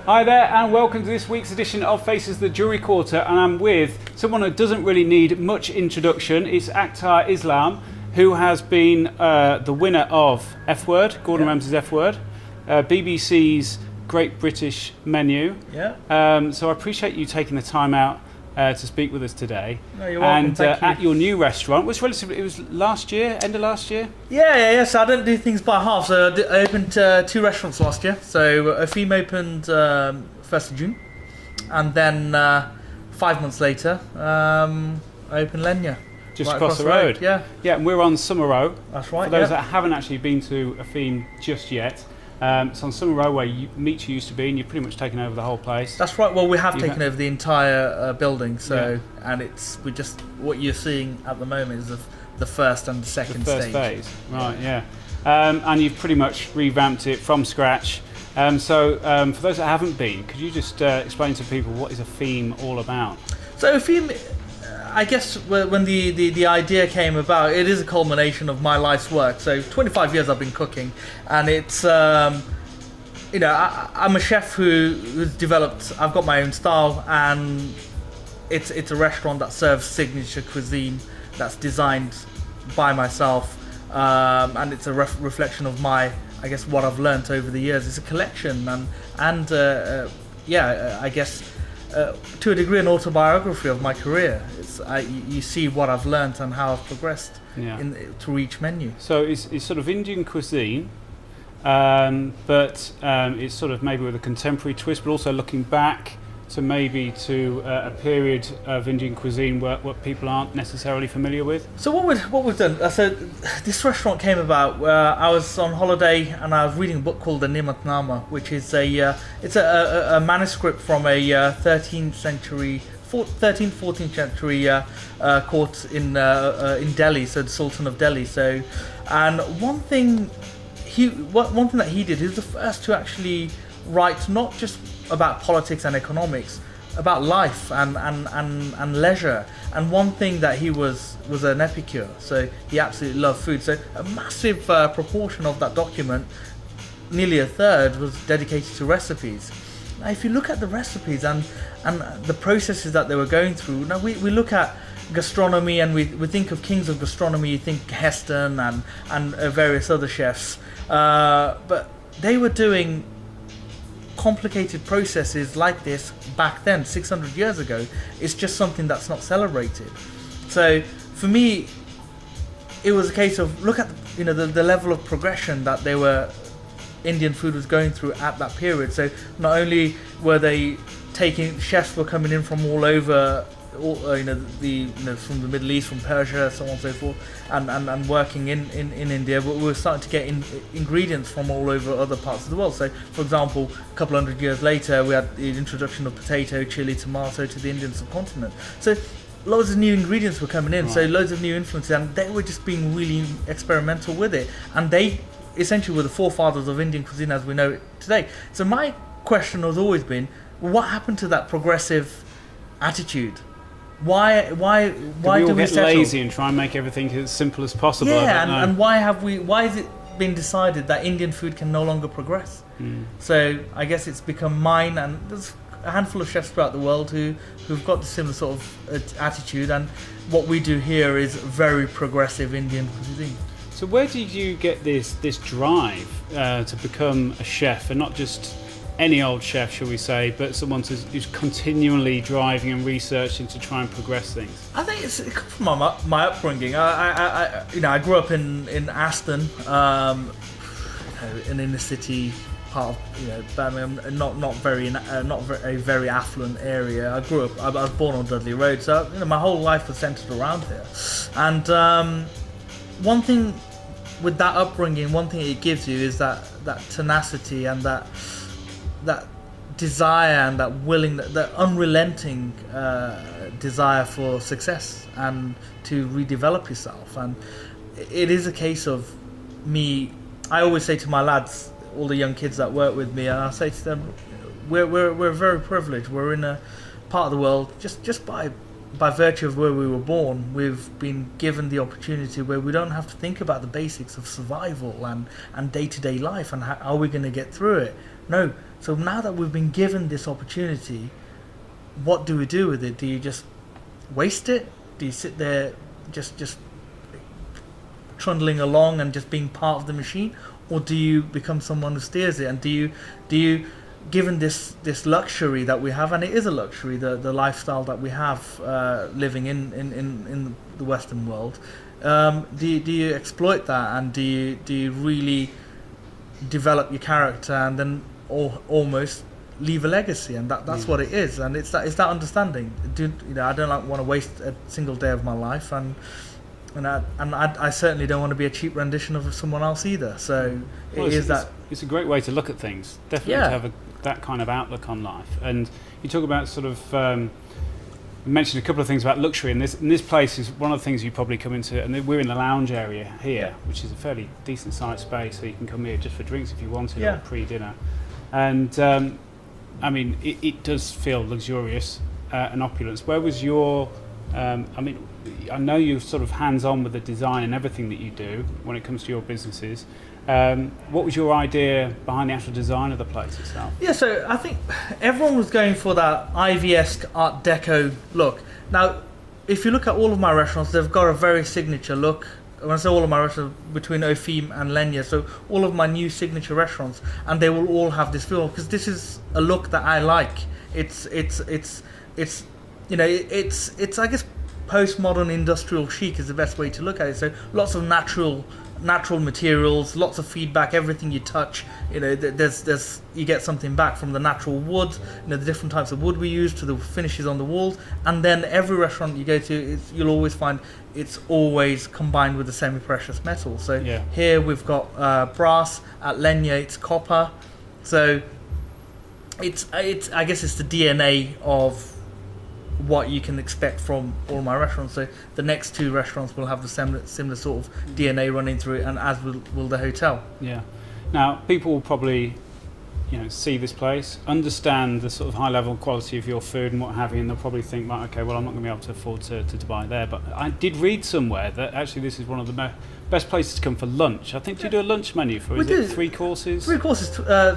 Hi there and welcome to this week's edition of Faces the Jewellery Quarter, and I'm with someone who doesn't really need much introduction. It's Aktar Islam, who has been the winner of F Word, Gordon Ramsay's F Word, BBC's Great British Menu. So I appreciate you taking the time out to speak with us today. No, you're welcome. And Thank you. At your new restaurant, which it was last year, end of last year? Yeah. So I don't do things by half. So I opened 2 restaurants last year. So Opheem opened 1st of June, and then 5 months later, I opened Lenya. Just right across the road. Yeah, and we're on Summer Row. that's right. For those that haven't actually been to Opheem just yet, it's on Summer Row where Meet used to be, and you've pretty much taken over the whole place. That's right. Well, we have taken over the entire building. So, Yeah. and what you're seeing at the moment is the first and the second the first stage. phase, right? Yeah, and you've pretty much revamped it from scratch. So for those that haven't been, could you just explain to people what is Opheem all about? So Opheem, I guess when the idea came about, it is a culmination of my life's work. So 25 years I've been cooking, and it's I'm a chef who's developed. I've got my own style, and it's a restaurant that serves signature cuisine that's designed by myself, and it's a reflection of what I've learnt over the years. It's a collection, and I guess. To a degree, an autobiography of my career. You see what I've learnt and how I've progressed through each menu. So it's sort of Indian cuisine, but it's sort of maybe with a contemporary twist, but also looking back to a period of Indian cuisine what people aren't necessarily familiar with. So what we've done. So this restaurant came about. I was on holiday and I was reading a book called the Nimatnama, which is a manuscript from a 13th 14th century court in Delhi. So the Sultan of Delhi. So, and one thing that he did, he was the first to actually write not just about politics and economics, about life and leisure. And one thing that he was an epicure, so he absolutely loved food. So a massive proportion of that document, nearly a third, was dedicated to recipes. Now if you look at the recipes and the processes that they were going through, now we look at gastronomy and we think of kings of gastronomy, you think Heston and various other chefs, but they were doing complicated processes like this back then, 600 years ago. It's just something that's not celebrated. So for me, it was a case of look at the level of progression that Indian food was going through at that period. So not only were they chefs were coming in from all over, from the Middle East, from Persia, so on and so forth, and working in India, but we were starting to get ingredients from all over other parts of the world. So, for example, a couple hundred years later, we had the introduction of potato, chili, tomato to the Indian subcontinent. So, loads of new ingredients were coming in, so loads of new influences, and they were just being really experimental with it. And they essentially were the forefathers of Indian cuisine as we know it today. So my question has always been, what happened to that progressive attitude? Why do we get settle? lazy and try and make everything as simple as possible? Yeah, and why has it been decided that Indian food can no longer progress? So I guess it's become mine, and there's a handful of chefs throughout the world who've got the similar sort of attitude, and what we do here is very progressive Indian cuisine. So where did you get this drive to become a chef, and not just any old chef, shall we say, but someone who's continually driving and researching to try and progress things? I think it comes from my upbringing. I grew up in Aston, an inner city part of Birmingham, not a very affluent area. I was born on Dudley Road, so my whole life was centred around here. And one thing with that upbringing, one thing it gives you is that tenacity and that desire and that unrelenting desire for success and to redevelop yourself. And it is a case of me. I always say to my lads, all the young kids that work with me, and I say to them, we're very privileged. We're in a part of the world just by by virtue of where we were born, we've been given the opportunity where we don't have to think about the basics of survival and day-to-day life and how are we going to get through it. No. So now that we've been given this opportunity, what do we do with it? Do you just waste it? Do you sit there just trundling along and just being part of the machine? Or do you become someone who steers it? And do you given this luxury that we have, and it is a luxury, the lifestyle that we have living in the Western world, do you exploit that, and do you really develop your character and then almost leave a legacy? And that's what it is, and it's that understanding. I don't want to waste a single day of my life, and I certainly don't want to be a cheap rendition of someone else either. So it's a great way to look at things. Definitely to have that kind of outlook on life. And you talk about sort of you mentioned a couple of things about luxury, and this place is one of the things you probably come into. And we're in the lounge area here, which is a fairly decent sized space, so you can come here just for drinks if you wanted, or pre-dinner. And I mean, it does feel luxurious and opulence. Where was your I know you're sort of hands-on with the design and everything that you do when it comes to your businesses. What was your idea behind the actual design of the place itself? Yeah, so I think everyone was going for that Ivy-esque Art Deco look. Now, if you look at all of my restaurants, they've got a very signature look. When I say all of my restaurants, between Opheem and Lenya, so all of my new signature restaurants, and they will all have this feel, because this is a look that I like. It's I guess postmodern industrial chic is the best way to look at it. So lots of natural materials, lots of feedback. Everything you touch, there's you get something back, from the natural wood, the different types of wood we use, to the finishes on the walls. And then every restaurant you go to, you'll always find it's always combined with a semi-precious metal. So here we've got brass. At Lenya it's copper. So it's I guess it's the DNA of what you can expect from all my restaurants. So the next two restaurants will have the similar sort of DNA running through it, and as will the hotel. Yeah. Now, people will probably, see this place, understand the sort of high level quality of your food and what have you, and they'll probably think, right, okay, well, I'm not going to be able to afford to buy there. But I did read somewhere that actually this is one of the best places to come for lunch. I think, do you do a lunch menu for, is it 3 courses? 3 courses,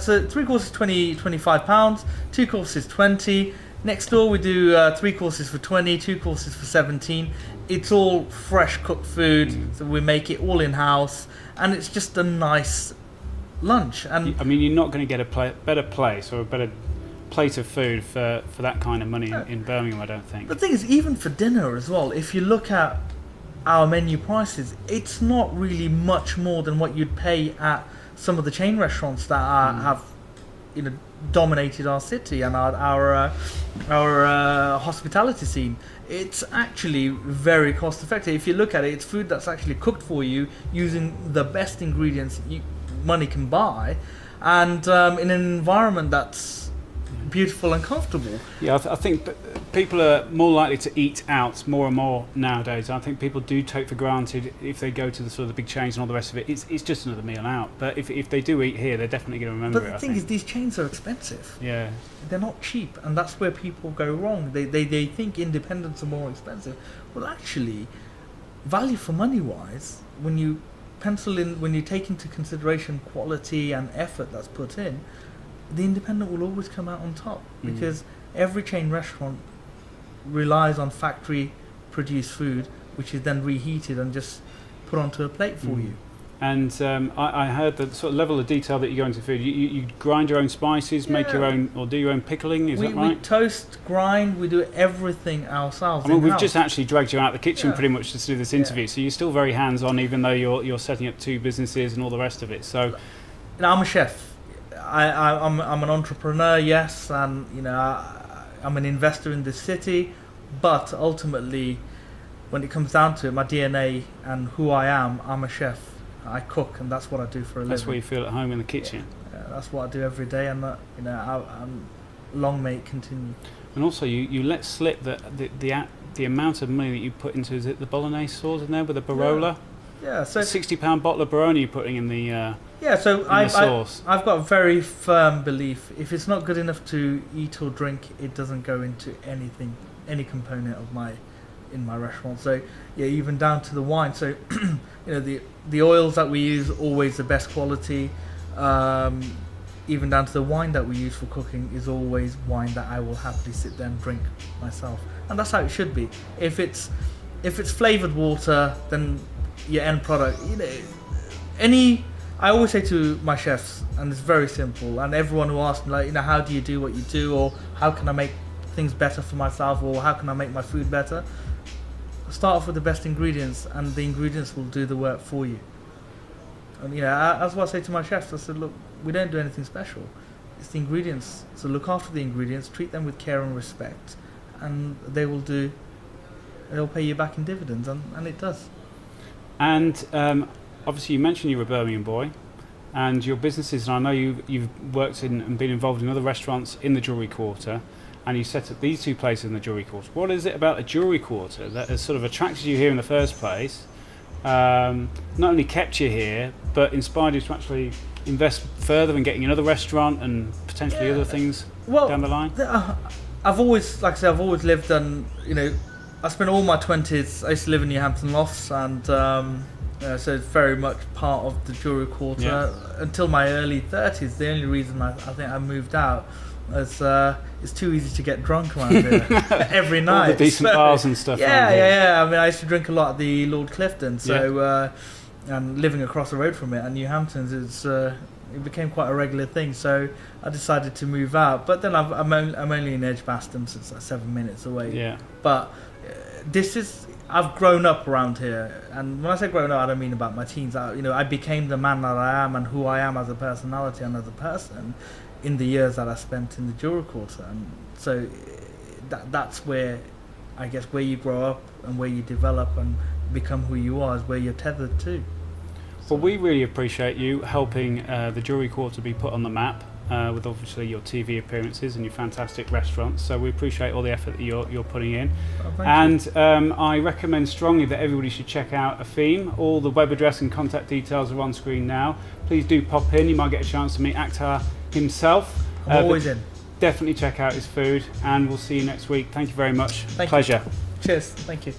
so 3 courses £25, 2 courses 20. Next door we do 3 courses for 20, 2 courses for 17. It's all fresh cooked food, so we make it all in-house, and it's just a nice lunch. And I mean, you're not going to get a better place or a better plate of food for that kind of money in Birmingham, I don't think. The thing is, even for dinner as well, if you look at our menu prices, it's not really much more than what you'd pay at some of the chain restaurants that have dominated our city and our hospitality scene. It's actually very cost effective. If you look at it, it's food that's actually cooked for you using the best ingredients money can buy, and in an environment that's beautiful and comfortable. Yeah, I think people are more likely to eat out more and more nowadays. I think people do take for granted, if they go to the sort of the big chains and all the rest of it, it's just another meal out. But if they do eat here, they're definitely going to remember it. But the thing is, these chains are expensive. Yeah. They're not cheap, and that's where people go wrong. They think independents are more expensive. Well, actually, value for money wise, when you take into consideration quality and effort that's put in, the independent will always come out on top, because every chain restaurant relies on factory produced food, which is then reheated and just put onto a plate for you. And I heard the sort of level of detail that you go into food. You grind your own spices, make your own, or do your own pickling, is that right? We toast, grind, we do everything ourselves. I mean, we've just actually dragged you out of the kitchen pretty much to do this interview, so you're still very hands-on, even though you're setting up 2 businesses and all the rest of it. So, I'm a chef. I'm an entrepreneur, yes, and I'm an investor in this city, but ultimately, when it comes down to it, my DNA and who I am, I'm a chef. I cook, and that's what I do for a living. That's where you feel at home in the kitchen. Yeah, that's what I do every day, and long may it continue. And also, you let slip the amount of money that you put into, is it the bolognese sauce in there with the Barolo? Yeah, so £60 bottle of Baroni you're putting in the sauce. I've got a very firm belief: if it's not good enough to eat or drink, it doesn't go into anything any component of in my restaurant. So yeah, even down to the wine. So the oils that we use, always the best quality. Even down to the wine that we use for cooking is always wine that I will happily sit there and drink myself, and that's how it should be. If it's flavored water, then your end product, I always say to my chefs, and it's very simple, and everyone who asks me, like, how do you do what you do, or how can I make things better for myself, or how can I make my food better? Start off with the best ingredients, and the ingredients will do the work for you. And that's what I say to my chefs. I said, look, we don't do anything special. It's the ingredients. So look after the ingredients, treat them with care and respect, and they'll pay you back in dividends, and it does. And obviously, you mentioned you're a Birmingham boy, and your businesses, and I know you've worked in and been involved in other restaurants in the Jewellery Quarter, and you set up these two places in the Jewellery Quarter. What is it about the Jewellery Quarter that has sort of attracted you here in the first place? Not only kept you here, but inspired you to actually invest further in getting another restaurant and potentially other things down the line? I've always lived on, I spent all my 20s, I used to live in New Hampton Lofts, and so it's very much part of the Jewellery Quarter until my early 30s. The only reason I think I moved out was it's too easy to get drunk around here every night. All the decent bars and stuff. Yeah. I mean, I used to drink a lot at the Lord Clifton, so and living across the road from it, and New Hamptons, it became quite a regular thing. So I decided to move out. But then I'm only in Edgbaston, so it's like 7 minutes away. Yeah. But I've grown up around here, and when I say grown up, I don't mean about my teens. I became the man that I am and who I am as a personality and as a person in the years that I spent in the Jewellery Quarter, and so that's where, I guess, where you grow up and where you develop and become who you are is where you're tethered to. Well, we really appreciate you helping the Jewellery Quarter be put on the map with obviously your TV appearances and your fantastic restaurants. So we appreciate all the effort that you're putting in. Oh, and I recommend strongly that everybody should check out Opheem. All the web address and contact details are on screen now. Please do pop in. You might get a chance to meet Aktar himself. I'm always in. Definitely check out his food, and we'll see you next week. Thank you very much. Pleasure. Cheers. Thank you.